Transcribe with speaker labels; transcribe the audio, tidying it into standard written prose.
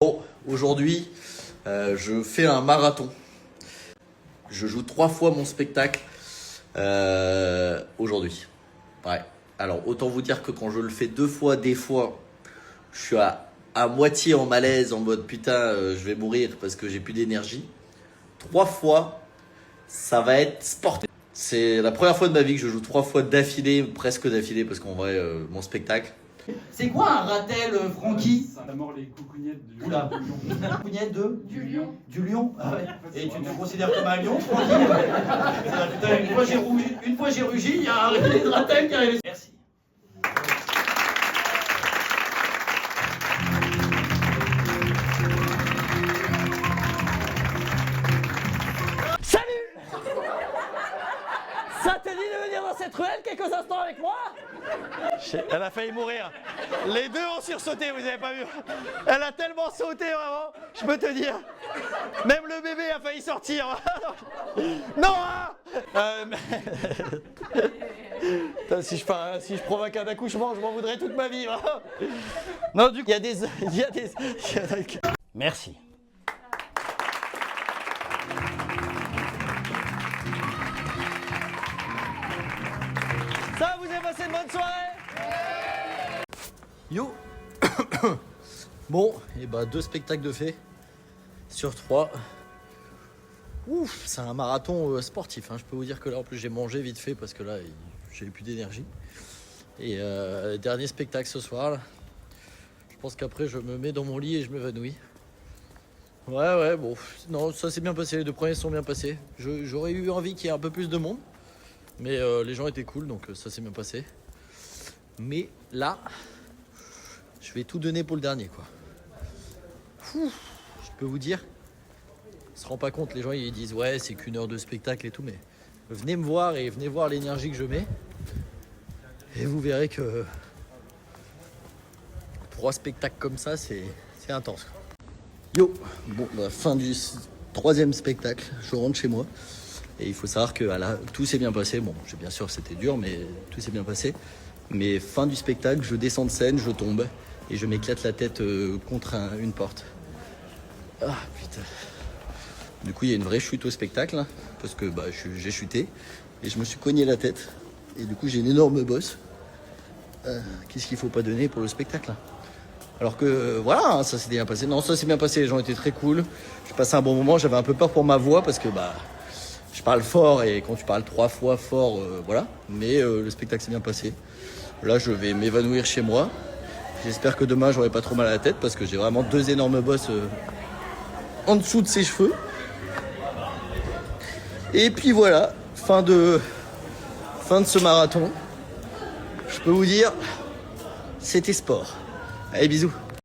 Speaker 1: Bon, aujourd'hui, je fais un marathon. Je joue 3 fois mon spectacle aujourd'hui. Ouais. Alors, autant vous dire que quand je le fais 2 fois, des fois, je suis à moitié en malaise, en mode putain, je vais mourir parce que j'ai plus d'énergie. 3 fois, ça va être sportif. C'est la première fois de ma vie que je joue 3 fois d'affilée, presque d'affilée, parce qu'en vrai, mon spectacle.
Speaker 2: C'est quoi un ratel, Francky?
Speaker 3: Ça mort les coucougnettes du
Speaker 2: Oula.
Speaker 3: lion.
Speaker 2: Coucougnettes de
Speaker 3: Du lion.
Speaker 2: Du lion. Ah ouais. Et tu te considères comme un lion, Francky? Putain, une fois j'ai rugi, il y a un ratel de ratel qui est arrivé. Merci.
Speaker 4: Salut! Ça te dit de venir dans cette ruelle quelques instants avec moi?
Speaker 5: Elle a failli mourir. Les deux ont sursauté, vous avez pas vu? Elle a tellement sauté, vraiment, je peux te dire. Même le bébé a failli sortir. Non hein. Putain, si je provoque un accouchement, je m'en voudrais toute ma vie. Non, du coup, il y a des...
Speaker 4: Merci.
Speaker 5: Ça, vous avez passé une bonne soirée?
Speaker 1: Yo. Bon, et bah 2 spectacles de fait sur 3. Ouf, c'est un marathon sportif, hein. Je peux vous dire que là en plus j'ai mangé vite fait parce que là j'ai plus d'énergie. Et dernier spectacle ce soir là. Je pense qu'après je me mets dans mon lit et je m'évanouis. Ouais bon, non ça s'est bien passé, les 2 premiers sont bien passés. J'aurais eu envie qu'il y ait un peu plus de monde. Mais les gens étaient cool donc ça s'est bien passé. Mais là, je vais tout donner pour le dernier quoi. Je peux vous dire, on se rend pas compte, les gens ils disent ouais c'est qu'1 heure de spectacle et tout, mais venez me voir et venez voir l'énergie que je mets. Et vous verrez que pour un spectacle comme ça c'est intense quoi. Yo, bon bah, fin du 3e spectacle, je rentre chez moi. Et il faut savoir que voilà, tout s'est bien passé. Bon, bien sûr c'était dur, mais tout s'est bien passé. Mais fin du spectacle, je descends de scène, je tombe et je m'éclate la tête contre une porte. Ah putain. Du coup, il y a une vraie chute au spectacle, hein, parce que bah, j'ai chuté et je me suis cogné la tête. Et du coup, j'ai une énorme bosse. Qu'est-ce qu'il faut pas donner pour le spectacle hein. Alors que voilà, hein, ça s'est bien passé. Non, ça s'est bien passé, les gens étaient très cool. J'ai passé un bon moment, j'avais un peu peur pour ma voix parce que bah je parle fort et quand tu parles 3 fois fort, voilà. Mais le spectacle s'est bien passé. Là, je vais m'évanouir chez moi. J'espère que demain, j'aurai pas trop mal à la tête parce que j'ai vraiment 2 énormes bosses en dessous de ses cheveux. Et puis voilà, fin de ce marathon. Je peux vous dire, c'était sport. Allez, bisous.